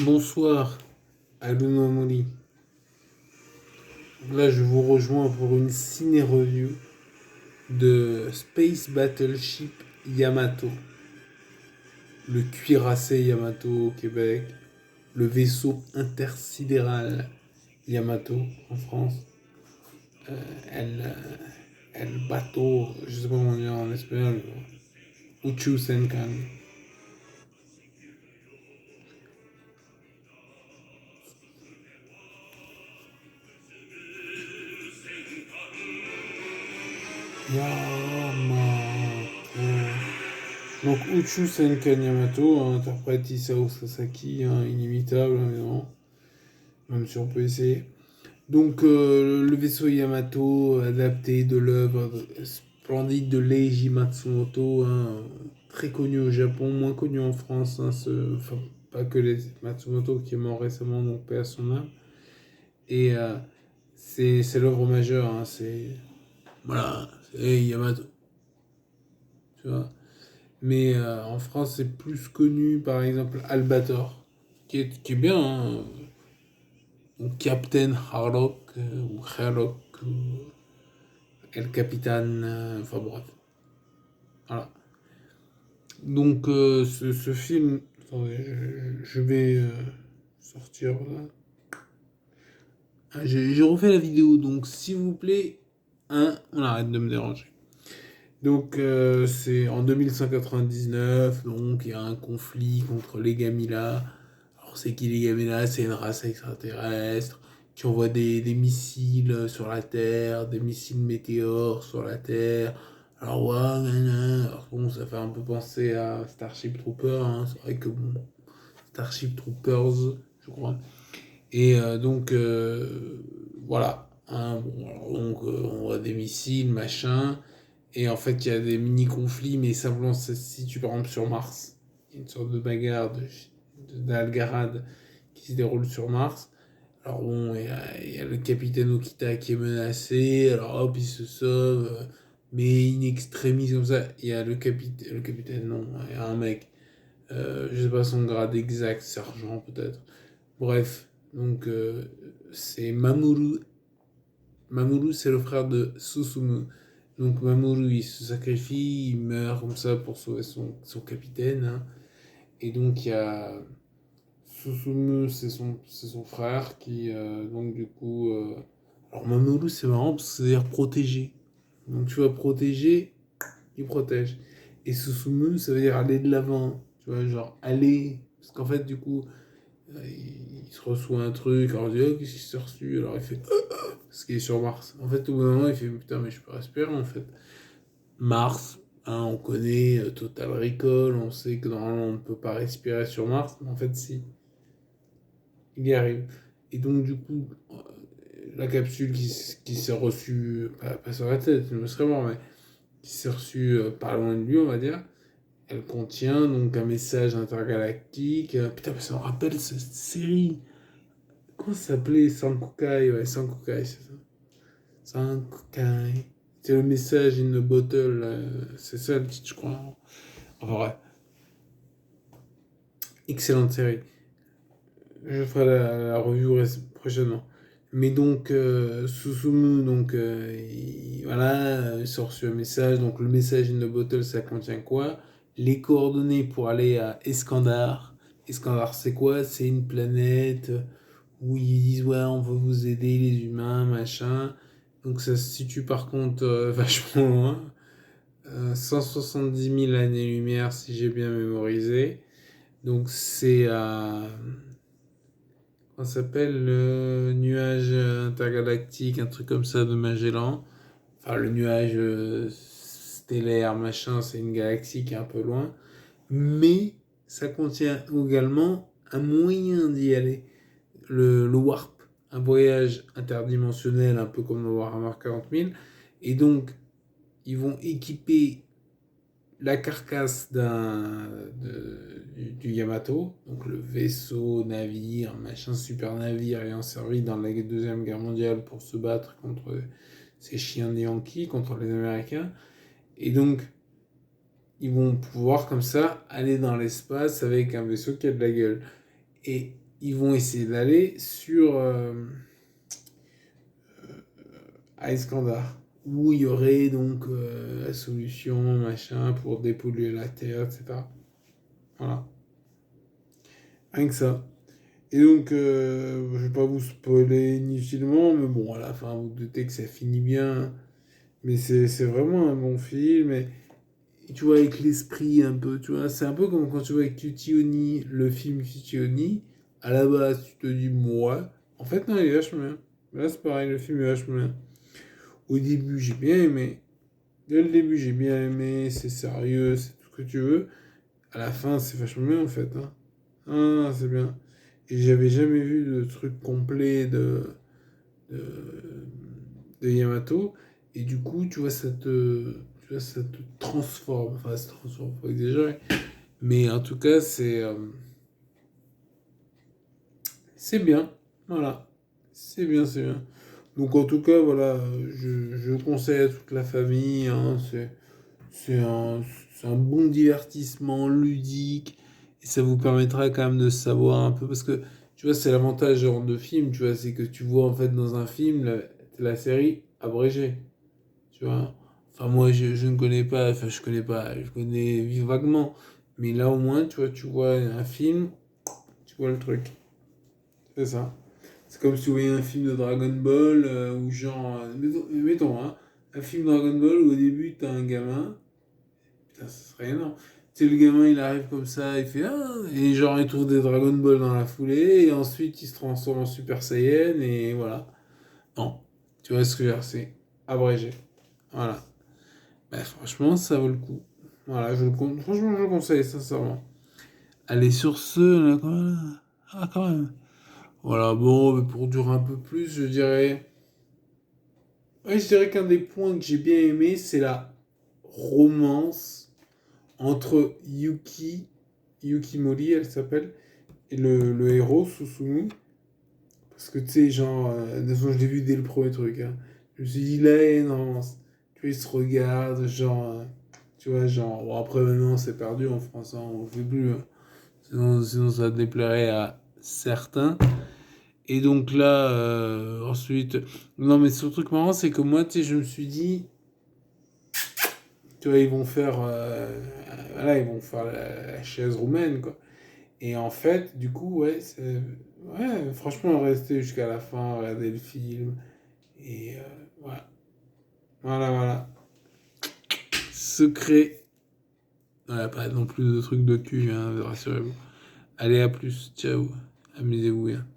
Bonsoir, Alun Amoli. Là, je vous rejoins pour une ciné-review de Space Battleship Yamato, le cuirassé Yamato au Québec, le vaisseau intersidéral Yamato en France, el, el bateau, je sais pas comment dire en espagnol, Uchu Senkan. Yamato. Donc Uchu Senkan Yamato interprète Isao Sasaki, inimitable, évidemment, même si on peut essayer. Donc le vaisseau Yamato, adapté de l'œuvre splendide de Leiji Matsumoto, très connu au Japon, moins connu en France, enfin, pas que les Matsumoto qui est mort récemment, donc paix à son âme. Et c'est l'œuvre majeure, c'est voilà, c'est Yamato, tu vois. Mais en France, c'est plus connu, par exemple, Albator, qui est bien, ou Captain Harlock, ou Harlock, ou El Capitan, enfin bref. Voilà. Donc, ce film, attendez, je vais sortir là. J'ai refait la vidéo, donc s'il vous plaît, on arrête de me déranger. Donc, c'est en 2199, donc il y a un conflit contre les Gamila. Alors, c'est qui les Gamila? C'est une race extraterrestre qui envoie des missiles sur la Terre, des missiles météores sur la Terre. Alors, ouais, alors, bon, ça fait un peu penser à Starship Troopers, c'est vrai que bon, Starship Troopers, je crois. Et donc, voilà. Bon, alors, donc, on voit des missiles, machin. Et en fait, il y a des mini-conflits, mais simplement, ça se situe par exemple sur Mars. Il y a une sorte de bagarre d'Algarad qui se déroule sur Mars. Alors bon, il y a le capitaine Okita qui est menacé, alors hop, il se sauve, mais in extremis comme ça. Il y a le capitaine, non, il y a un mec, je sais pas son grade exact, sergent peut-être. Bref, donc c'est Mamoru. Mamoru, c'est le frère de Susumu. Donc Mamoru, il se sacrifie, il meurt comme ça pour sauver son capitaine. Et donc il y a Susumu, c'est son frère qui, donc du coup... Alors Mamoru, c'est marrant parce que c'est-à-dire protéger. Donc tu vois, protéger, il protège. Et Susumu, ça veut dire aller de l'avant. Tu vois, genre aller... Parce qu'en fait, du coup, il se reçoit un truc, alors il dit, oh, qu'est-ce qui s'est reçu? Alors il fait, parce qu'il est sur Mars. En fait, au bout d'un moment, il fait, putain, mais je peux respirer, en fait. Mars, on connaît Total Recall, on sait que normalement, on ne peut pas respirer sur Mars, mais en fait, si, il y arrive. Et donc, du coup, la capsule qui s'est reçue, pas sur la tête, il me serait mort, mais qui s'est reçue pas loin de lui, on va dire, elle contient donc un message intergalactique. Putain, mais ça me rappelle cette série. Comment ça s'appelait? Sankukai, ouais, Sankukai, c'est ça. Sankukai. C'est le message in a bottle, c'est ça le titre, je crois. Enfin, ouais. Excellente série. Je ferai la review prochainement. Mais donc, Susumu, donc, voilà, il sort sur un message. Donc, le message in a bottle, ça contient quoi? Les coordonnées pour aller à Eskandar. Eskandar, c'est quoi? C'est une planète où ils disent, ouais, on veut vous aider, les humains, machin. Donc, ça se situe par contre vachement loin. 170 000 années-lumière, si j'ai bien mémorisé. Donc, c'est à on s'appelle le nuage intergalactique, un truc comme ça de Magellan. Enfin, le nuage stellaire, machin, c'est une galaxie qui est un peu loin. Mais ça contient également un moyen d'y aller. Le warp, un voyage interdimensionnel, un peu comme le Warhammer 40 000. Et donc, ils vont équiper la carcasse du Yamato, donc le vaisseau, navire, machin super navire ayant servi dans la Deuxième Guerre mondiale pour se battre contre ces chiens de Yankees, contre les Américains. Et donc, ils vont pouvoir comme ça aller dans l'espace avec un vaisseau qui a de la gueule. Et ils vont essayer d'aller sur Iskandar, où il y aurait donc la solution, machin, pour dépolluer la Terre, etc. Voilà, rien que ça. Et donc, je vais pas vous spoiler inutilement, mais bon, à la fin, vous doutez que ça finit bien. Mais c'est vraiment un bon film. Et tu vois, avec l'esprit un peu, tu vois, c'est un peu comme quand tu vois avec Cutie-Oni, le film Cutie-Oni. À la base, tu te dis, moi. En fait, non, il est vachement bien. Là, c'est pareil, le film est vachement bien. Au début, j'ai bien aimé. Dès le début, j'ai bien aimé. C'est sérieux, c'est tout ce que tu veux. À la fin, c'est vachement bien, en fait. Hein. Ah, c'est bien. Et j'avais jamais vu de truc complet de, de Yamato. Et du coup, tu vois, ça te transforme. Enfin, ça te transforme, faut exagérer. Mais en tout cas, c'est bien. Voilà. C'est bien, c'est bien. Donc en tout cas, voilà, je conseille à toute la famille. Hein, c'est un, c'est un bon divertissement ludique. Et ça vous permettra quand même de savoir un peu. Parce que, tu vois, c'est l'avantage genre de film, tu vois, c'est que tu vois en fait dans un film la série abrégée. Tu vois. Enfin, moi, je ne connais pas, enfin, je connais pas, je connais vaguement. Mais là, au moins, tu vois un film, tu vois le truc. C'est ça. C'est comme si tu voyais un film de Dragon Ball, ou genre, mettons, hein, un film Dragon Ball où au début, t'as un gamin. Putain, ça serait énorme. Tu sais, le gamin, il arrive comme ça, il fait ah, et genre, il trouve des Dragon Ball dans la foulée, et ensuite, il se transforme en Super Saiyan, et voilà. Non. Tu vois ce que je veux dire, c'est abrégé. Voilà. Bah, franchement, ça vaut le coup. Voilà, franchement, je le conseille, sincèrement. Allez, sur ce, là, quand même. Ah, quand même. Voilà, bon, mais pour durer un peu plus, je dirais. Ouais, je dirais qu'un des points que j'ai bien aimé, c'est la romance entre Yuki Mori, elle s'appelle, et le héros, Susumu. Parce que tu sais, genre, de toute façon, je l'ai vu dès le premier truc. Hein. Je me suis dit, là, non, tu vois, ils se regardent, genre, tu vois, genre, bon, après maintenant, c'est perdu en France, hein, on ne fait plus. Hein. Sinon, ça déplairait à certains. Et donc là, ensuite, non, mais ce truc marrant, c'est que moi, tu sais, je me suis dit, tu vois, ils vont faire, voilà, ils vont faire la chaise roumaine, quoi. Et en fait, du coup, ouais, franchement, rester jusqu'à la fin, regarder le film, et voilà, voilà. Secret. Voilà, pas non plus de trucs de cul, hein, rassurez-vous. Allez, à plus, ciao, amusez-vous bien.